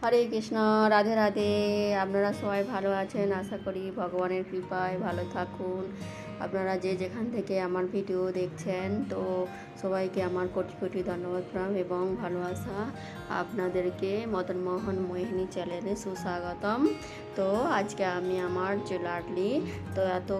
হরে কৃষ্ণ, রাধে রাধে। আপনারা সবাই ভালো আছেন, আশা করি ভগবানের কৃপায় ভালো থাকুন। আপনারা যে যেখান থেকে আমার ভিডিও দেখছেন, তো সবাইকে আমার কোটি কোটি ধন্যবাদ প্রণাম এবং ভালোবাসা। আপনাদেরকে মদন মোহন মোহিনী চ্যানেলে সুস্বাগতম। তো আজকে আমি আমার যে লাডলি, তো এত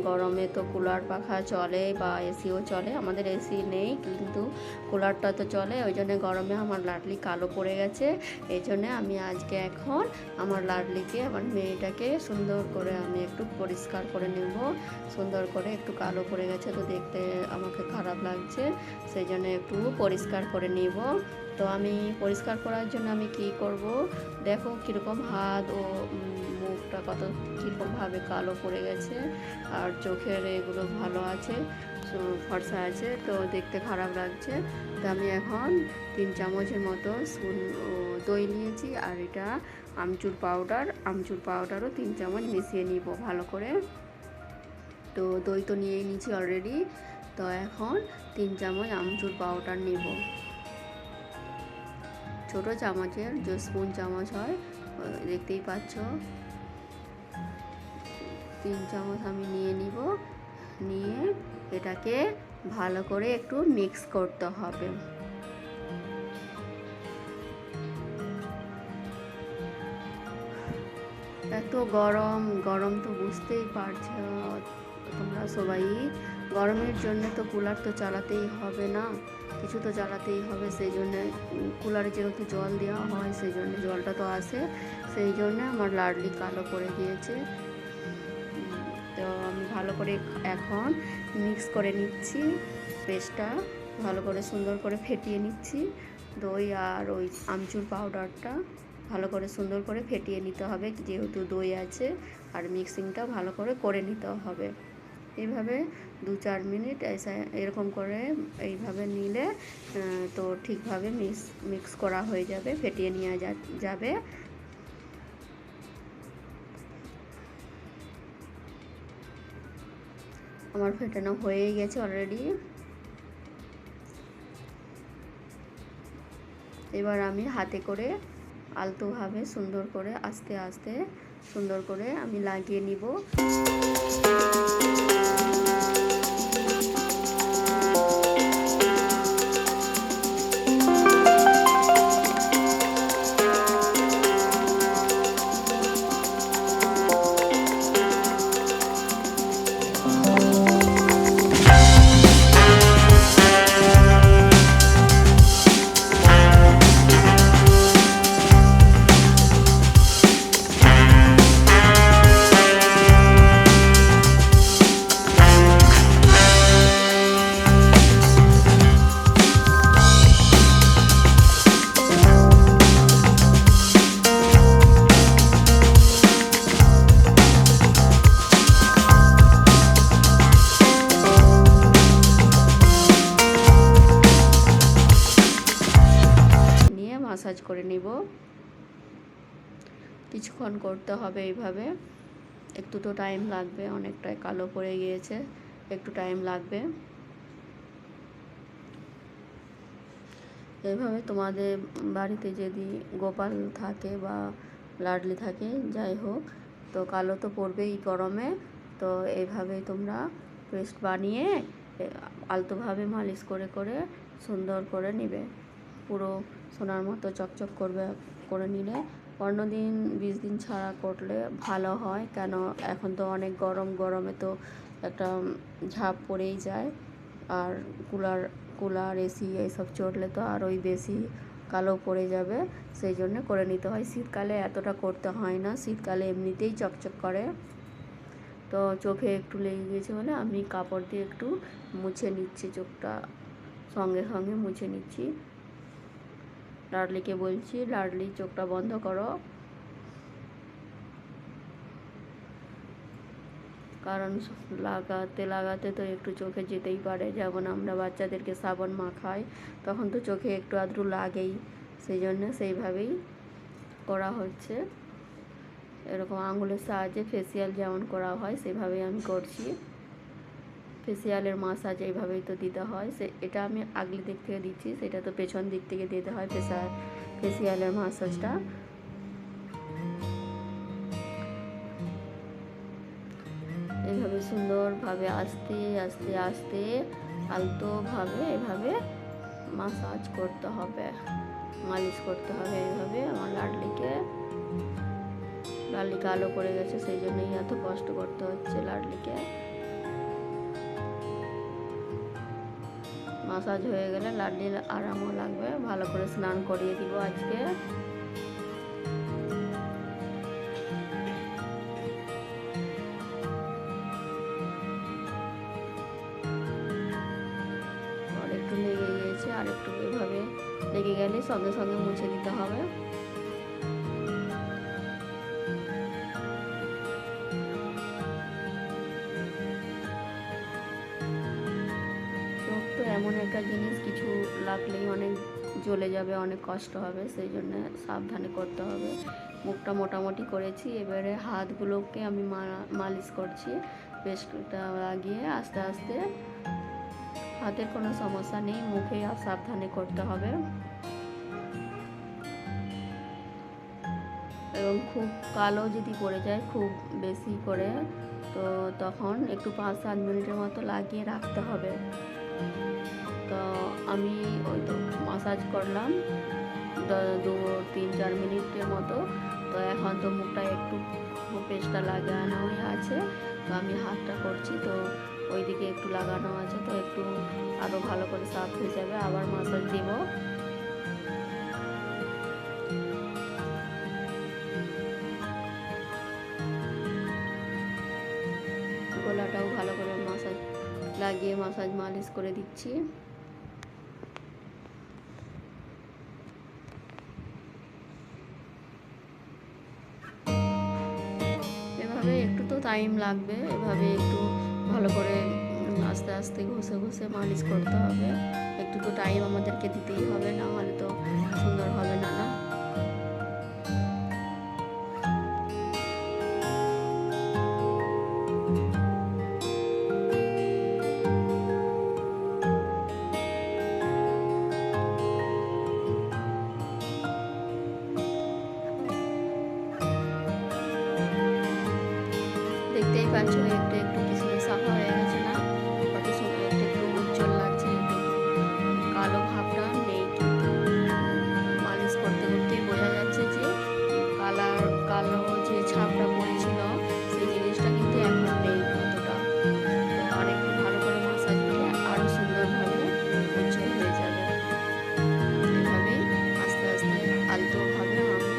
গরমে তো কুলার পাখা চলে বা এসিও চলে, আমাদের এসি নেই কিন্তু কুলারটা তো চলে, ওই জন্য গরমে আমার লাডলি কালো পড়ে গেছে। এই জন্য আমি আজকে এখন আমার লাডলিকে, আমার মেয়েটাকে সুন্দর করে আমি একটু পরিষ্কার করে নেব। সুন্দর করে, একটু কালো পড়ে গেছে তো দেখতে আমাকে খারাপ লাগছে, সেই জন্য একটু পরিষ্কার করে নেব। তো আমি পরিষ্কার করার জন্য আমি কি করব, দেখো কীরকম হাত ও মুখটা কত কীরকমভাবে কালো পড়ে গেছে, আর চোখের এগুলো ভালো আছে, ফর্সা আছে, তো দেখতে খারাপ লাগছে। তো আমি এখন 3 চামচের মতো দই নিয়েছি, আর এটা আমচুর পাউডারও 3 চামচ মিশিয়ে নিব ভালো করে। তো দই তো নিয়েই নিয়েছি অলরেডি, তো এখন 3 চামচ আমচুর পাউডার নিব। ছোট চামচের যে স্পুন চামচ হয়, দেখতেই পাচ্ছ, 3 চামচ আমি নিয়ে নিব। নিয়ে এটাকে ভালো করে একটু মিক্স করতে হবে। এত গরম তো বুঝতেই পারছো তোমরা সবাই। গরমের জন্য তো কুলার তো চালাতেই হবে, না কিছু তো চালাতেই হবে, সেই জন্য কুলারে যেহেতু জল দেওয়া হয়, সেই জন্য জলটা তো আসে, সেই জন্য আমার লাডলি কালো করে দিয়েছে। তো আমি ভালো করে এখন মিক্স করে নিচ্ছি, পেস্টটা ভালো করে সুন্দর করে ফেটিয়ে নিচ্ছি। দই আর ওই আমচুর পাউডারটা ভালো করে সুন্দর করে ফেটিয়ে নিতে হবে, যেহেতু দই আছে, আর মিক্সিংটা ভালো করে নিতে হবে। এইভাবে 2-4 মিনিট এরকম করে এইভাবে নিলে তো ঠিকভাবে মিক্স করা হয়ে যাবে, ফেটিয়ে নেওয়া যাবে। আমার ফেটানো হয়েই গেছে অলরেডি। এবার আমি হাতে করে আলতোভাবে সুন্দর করে আস্তে আস্তে সুন্দর করে আমি লাগিয়ে নিব। মাসাজ করে নিব, কিছুক্ষণ করতে হবে এইভাবে। একটু তো টাইম লাগবে, অনেকটাই কালো পড়ে গিয়েছে, একটু টাইম লাগবে। এইভাবে তোমাদের বাড়িতে যদি গোপাল থাকে বা লাডলি থাকে, যাই হোক, তো কালো তো পড়বেই গরমে। তো এইভাবেই তোমরা পেস্ট বানিয়ে আলতোভাবে মালিশ করে সুন্দর করে নিবে, পুরো সোনার মতো চকচক করে নিলে। 15 দিন 20 দিন ছাড়া করলে ভালো হয়, কেন এখন তো অনেক গরমে তো একটা ঝাঁপ পড়েই যায়, আর কুলার এসি এইসব চললে তো আরোই বেশি কালো পড়ে যাবে, সেই জন্য করে নিতে হয়। শীতকালে এতটা করতে হয় না, শীতকালে এমনিতেই চকচক করে। তো চোখে একটু লেগে গেছে বলে আমি কাপড় দিয়ে একটু মুছে নিচ্ছি, চোখটা সঙ্গে সঙ্গে মুছে নিচ্ছি। লাডলিকে বলছি, লাডলি চোখটা বন্ধ করো, কারণ লাগাতে তো একটু চোখে যেতেই পারে। যেমন আমরা বাচ্চাদেরকে সাবান মাখাই, তখন তো চোখে একটু আধটু লাগেই, সেই জন্য সেইভাবেই করা হচ্ছে। এরকম আঙুলের সাহায্যে ফেসিয়াল যেমন করা হয় সেভাবেই আমি করছি। ফেসিয়ালের মাসাজ এইভাবেই তো দিতে হয়, এটা আমি আগলি দিক থেকে দিচ্ছি, সেটা তো পেছন দিক থেকে দিতে হয় ফেসিয়ালের মাসাজটা। এইভাবে সুন্দরভাবে আস্তে আস্তে আস্তে আলতোভাবে এভাবে মাসাজ করতে হবে, মালিশ করতে হবে। এইভাবে আমার লাডলিকে কালো পড়ে গেছে, সেই জন্যই এত কষ্ট করতে হচ্ছে লাডলিকে। মাসাজ হয়ে গেলে লাডলির আরামও লাগবে। ভালো করে স্নান করিয়ে দিব আজকে। আর একটু লেগে গিয়েছে, আর একটু এভাবে লেগে গেলে সঙ্গে সঙ্গে মুছে দিতে হবে। তো এমন একটা জিনিস, কিছু লাগলেই অনেক জ্বলে যাবে, অনেক কষ্ট হবে, সেই জন্য সাবধানে করতে হবে। মুখটা মোটামুটি করেছি, এবারে হাতগুলোকে আমি মালিশ করছি পেস্টটা লাগিয়ে। আস্তে আস্তে, হাতের কোনো সমস্যা নেই, মুখে সাবধানে করতে হবে। এবং খুব কালো যদি পড়ে যায় খুব বেশি করে, তো তখন একটু 5-7 মিনিটের মতো লাগিয়ে রাখতে হবে। তো আমি ওই তো মাসাজ করলাম 2-3-4 মিনিটের মতো। তো এখন তো মুখটা একটু পেস্টটা লাগানোই আছে, তো আমি হাতটা করছি, তো ওইদিকে একটু লাগানো আছে, তো একটু আরও ভালো করে সাফ হয়ে যাবে। আবার মাসাজ দিব। গলাটাও ভালো করে মাসাজ লাগিয়ে মালিশ করে দিচ্ছি। এভাবে একটু তো টাইম লাগবে, এভাবে একটু ভালো করে আস্তে আস্তে ঘষে ঘষে মালিশ করতে হবে। একটু তো টাইম আমাদেরকে দিতেই হবে, না হলে তো সুন্দর হবে না। দেখতেই পাচ্ছ একটু একটু কিছু সাফা হয়ে গেছে না, কত সুন্দর, একটু একটু উজ্জ্বল লাগছে, একটু কালো ভাবটা নেই। কিন্তু মালিশ করতে করতেই বোঝা যাচ্ছে যে কালো যে ছাপটা পড়েছিল সেই জিনিসটা কিন্তু এখন নেই অতটা। তো আর একটু ভালো করে মাসাজ দিলে আরও সুন্দরভাবে উজ্জ্বল হয়ে যাবে। এভাবেই আস্তে আস্তে আলতোভাবে আমি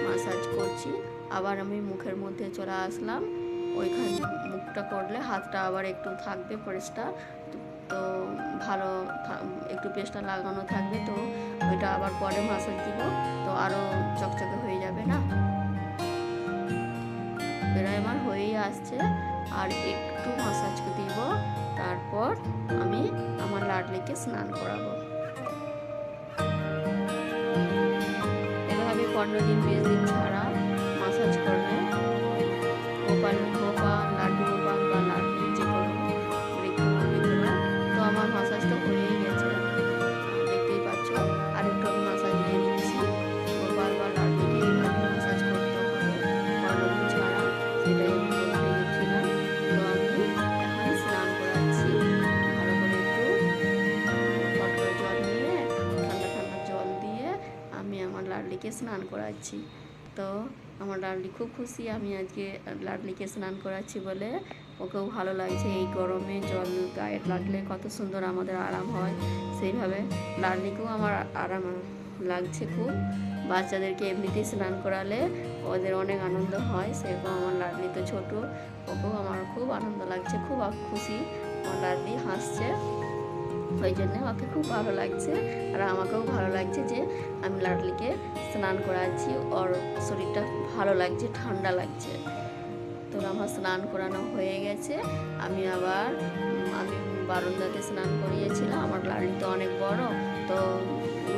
মাসাজ করছি। আবার আমি মুখের মধ্যে চলে আসলাম। ওইখানে মুখটা করলে হাতটা আবার একটু থাকবে পরিষ্কার, তো ভালো একটু পেস্টটা লাগানো থাকবে, তো ওইটা আবার পরে মাসাজ দিব, তো আরও চকচকে হয়ে যাবে না। প্রায় আমার হয়েই আসছে, আর একটু মাসাজ দিব, তারপর আমি আমার লাডলিকে স্নান করাবো। এভাবে 15 দিন 20 দিন ছাড়া মাসাজ করলে গোপাল লাড্ডু গোপাল বা লাড্ডু যে কোনো তো আমার মাসাজটা হয়েই গেছে, দেখতেই পাচ্ছ। আরেকটু আমি মাসাজ দিয়ে দিচ্ছি। গোপাল বা লাড্ডুকে এইভাবে মাসাজ করতে হবে 15 দিন ছাড়া, সেটাই আমি বলতে গেছিলাম। তো আমি এখন স্নান করাচ্ছি। ভালো করে একটু হট করে জল নিয়ে, ঠান্ডা ঠান্ডা জল দিয়ে আমি আমার লাডলিকে স্নান করাচ্ছি। তো আমার লাডলি খুব খুশি আমি আজকে লাডলিকে স্নান করাচ্ছি বলে, ওকেও ভালো লাগছে। এই গরমে জল গায়ে লাগলে কত সুন্দর আমাদের আরাম হয়, সেইভাবে লাডলিকেও আমার আরাম লাগছে খুব। বাচ্চাদেরকে এমনিতেই স্নান করালে ওদের অনেক আনন্দ হয়, সেরকম আমার লাডলি তো ছোটো, ওকেও আমার খুব আনন্দ লাগছে, খুব খুশি। আমার লাডলি হাসছে, ওই জন্য ওকে খুব ভালো লাগছে, আর আমাকেও ভালো লাগছে যে আমি লাডলিকে স্নান করাচ্ছি। ওর শরীরটা ভালো লাগছে, ঠান্ডা লাগছে। তো আমার স্নান করানো হয়ে গেছে। আমি বারান্দাতে স্নান করিয়েছিলাম। আমার লাডলি তো অনেক বড়, তো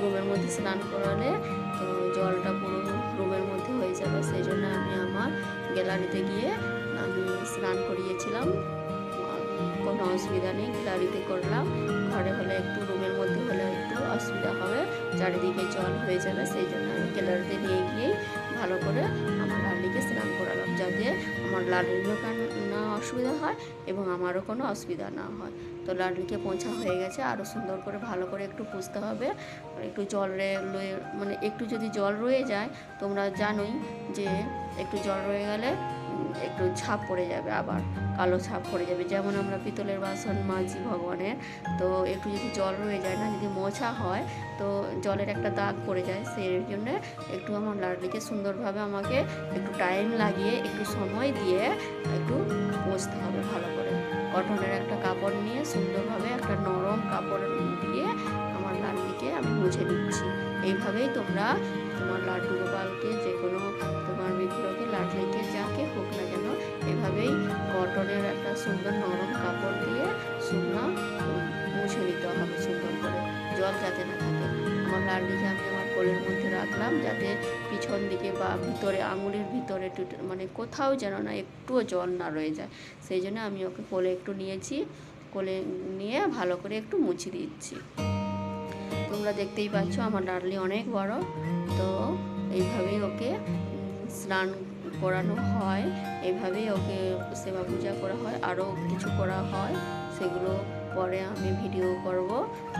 রুমের মধ্যে স্নান করালে তো জলটা পুরো রুমের মধ্যে হয়ে যাবে, সেই জন্য আমি আমার গ্যালারিতে গিয়ে আমি স্নান করিয়েছিলাম। কোনো অসুবিধা নেই, গ্যালারিতে করলাম। ঘরে হলে একটু, রুমের মধ্যে হলে একটু অসুবিধা হবে, চারিদিকে জল হয়ে যাবে, সেই জন্য আমি গ্যালারিতে নিয়ে গিয়েই ভালো করে আমার লাডলিকে স্নান করালাম, যাতে আমার লাডলিরও না অসুবিধা হয় এবং আমারও কোনো অসুবিধা না হয়। তো লাডলিকে পোঁছা হয়ে গেছে, আরও সুন্দর করে ভালো করে একটু পুষতে হবে। একটু জল মানে একটু যদি জল রয়ে যায়, তোমরা জানোই যে একটু জল রয়ে গেলে একটু ছাপ পড়ে যাবে, আবার কালো ছাপ পড়ে যাবে। যেমন আমরা পিতলের বাসন মাজি ভগবানের, তো একটু যদি জল রয়ে যায় না, যদি মোছা হয় তো জলের একটা দাগ পড়ে যায়। সেই জন্যে একটু আমার লাডলিকে সুন্দরভাবে আমাকে একটু টাইম লাগিয়ে, একটু সময় দিয়ে একটু মুছতে হবে ভালো করে। কটনের একটা কাপড় নিয়ে সুন্দরভাবে একটা নরম কাপড় দিয়ে আমার লাডলিকে আমি মুছে নিচ্ছি। এইভাবেই তোমরা তোমার লাড্ডু গোপালকে, যে কোনো তোমার বিগ্রহকে, লাডলিকে, যাকে হোক না কেন, এভাবেই কটনের একটা সুন্দর নরম কাপড় দিয়ে শুকনো মুছে নিতে হবে সুন্দর করে, জল যাতে না থাকে। আমার লাডলিকে আমি আমার কোলের মধ্যে রাখলাম, যাতে পিছন দিকে বা ভিতরে, আঙুলের ভিতরে মানে কোথাও যেন না একটুও জল না রয়ে যায়। সেই জন্য আমি ওকে কোলে একটু নিয়েছি, কোলে নিয়ে ভালো করে একটু মুছে দিচ্ছি। তোমরা দেখতেই পাচ্ছ আমার লাডলি অনেক বড়। তো এইভাবেই ওকে স্নান করানো হয়, এইভাবেই ওকে সেবা পূজা করা হয়, আরও কিছু করা হয়, সেগুলো পরে আমি ভিডিও করব।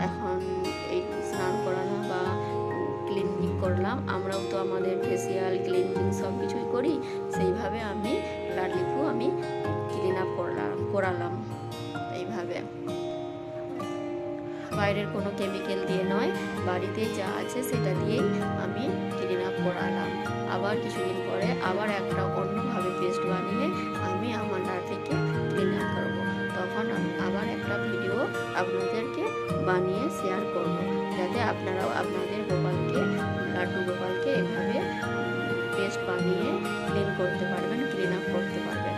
এখন এই স্নান করানো বা ক্লিনজিং করলাম, আমরাও তো আমাদের ফেসিয়াল, ক্লিনজিং সব কিছুই করি, সেইভাবে আমি লাডলিকেও আমি ক্লিন আপ করালাম এইভাবে। বাইরের কোনো কেমিক্যাল দিয়ে নয়, বাড়িতে যা আছে সেটা দিয়েই আমি ক্লিন আপ করালাম। আবার কিছুদিন পরে আবার একটা অন্যভাবে পেস্ট বানিয়ে আমি আমার লাডলিকে ক্লিন আপ করবো। তখন আমি আবার একটা ভিডিও আপনাদেরকে বানিয়ে শেয়ার করব, যাতে আপনারাও আপনাদের গোপালকে, লাড্ডু গোপালকে এভাবে পেস্ট বানিয়ে ক্লিন করতে পারবেন, ক্লিন আপ করতে পারবেন।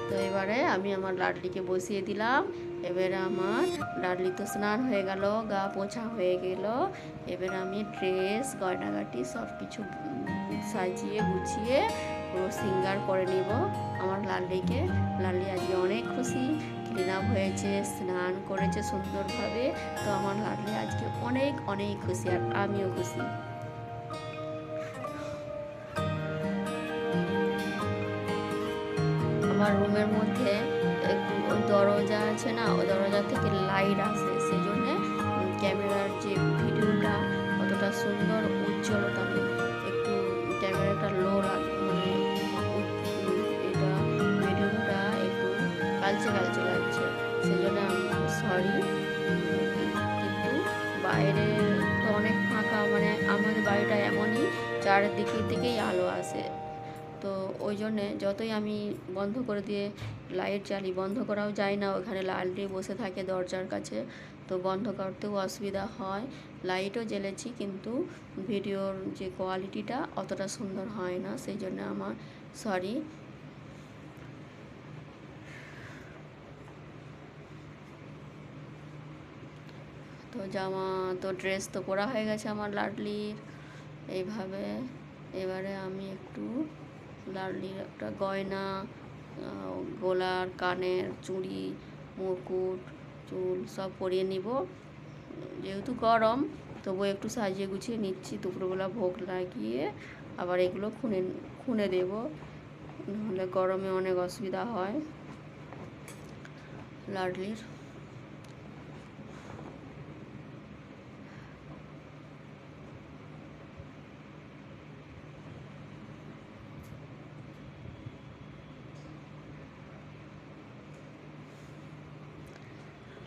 তো এবারে আমি আমার লাডলিকে বসিয়ে দিলাম। এবারে আমার লাডলি তো স্নান হয়ে গেল, গা পোছা হয়ে গেল। এবার আমি ড্রেস, গয়নাগাটি সব কিছু সাজিয়ে গুছিয়ে পুরো সিঙ্গার করে নিব আমার লাডলিকে। লাডলি আজকে অনেক খুশি, ক্লিন আপ হয়েছে, স্নান করেছে সুন্দরভাবে। তো আমার লাডলি আজকে অনেক অনেক খুশি, আর আমিও খুশি। আমার রুমের মধ্যে ওই দরজা আছে না, ওই দরজা থেকে লাইট আসে, সেই জন্যে ক্যামেরার যে ভিডিওটা অতটা সুন্দর উজ্জ্বলতা নেই, একটু ক্যামেরাটা লো মানে এটা ভিডিওটা একটু কালচে কালচে লাগছে, সেই জন্য আমি সরি। কিন্তু বাইরে তো অনেক ফাঁকা, মানে আমাদের বাড়িটা এমনই, চারিদিকে থেকেই আলো আসে। তো ওই জন্যে যতই আমি বন্ধ করে দিয়ে লাইট জ্বালি, বন্ধ করাও যায় না, ওখানে লাডলি বসে থাকে দরজার কাছে, তো বন্ধ করতেও অসুবিধা হয়। লাইটও জ্বেলেছি, কিন্তু ভিডিওর যে কোয়ালিটিটা অতটা সুন্দর হয় না, সেই জন্য আমার সরি। তো ড্রেস তো পরা হয়ে গেছে আমার লাডলির এইভাবে। এবারে আমি একটু লাডলির একটা গয়না, গলার, কানের, চুড়ি, মুকুট, চুল সব পরিয়ে নিব। যেহেতু গরম, তবু একটু সাজিয়ে গুছিয়ে নিচ্ছি। দুপুরবেলা ভোগ লাগিয়ে আবার এগুলো খুনে দেব, নাহলে গরমে অনেক অসুবিধা হয় লাডলির।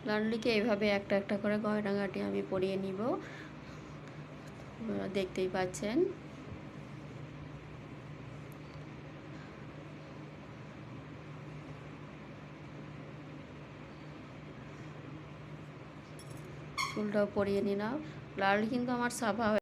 লাডলিকে এইভাবে একটা একটা করে গয়নাগাটি আমি পরিয়ে নিব, দেখতেই পাচ্ছেন। চুলটাও পরিয়ে নিলাম। লাডলি কিন্তু আমার সাফা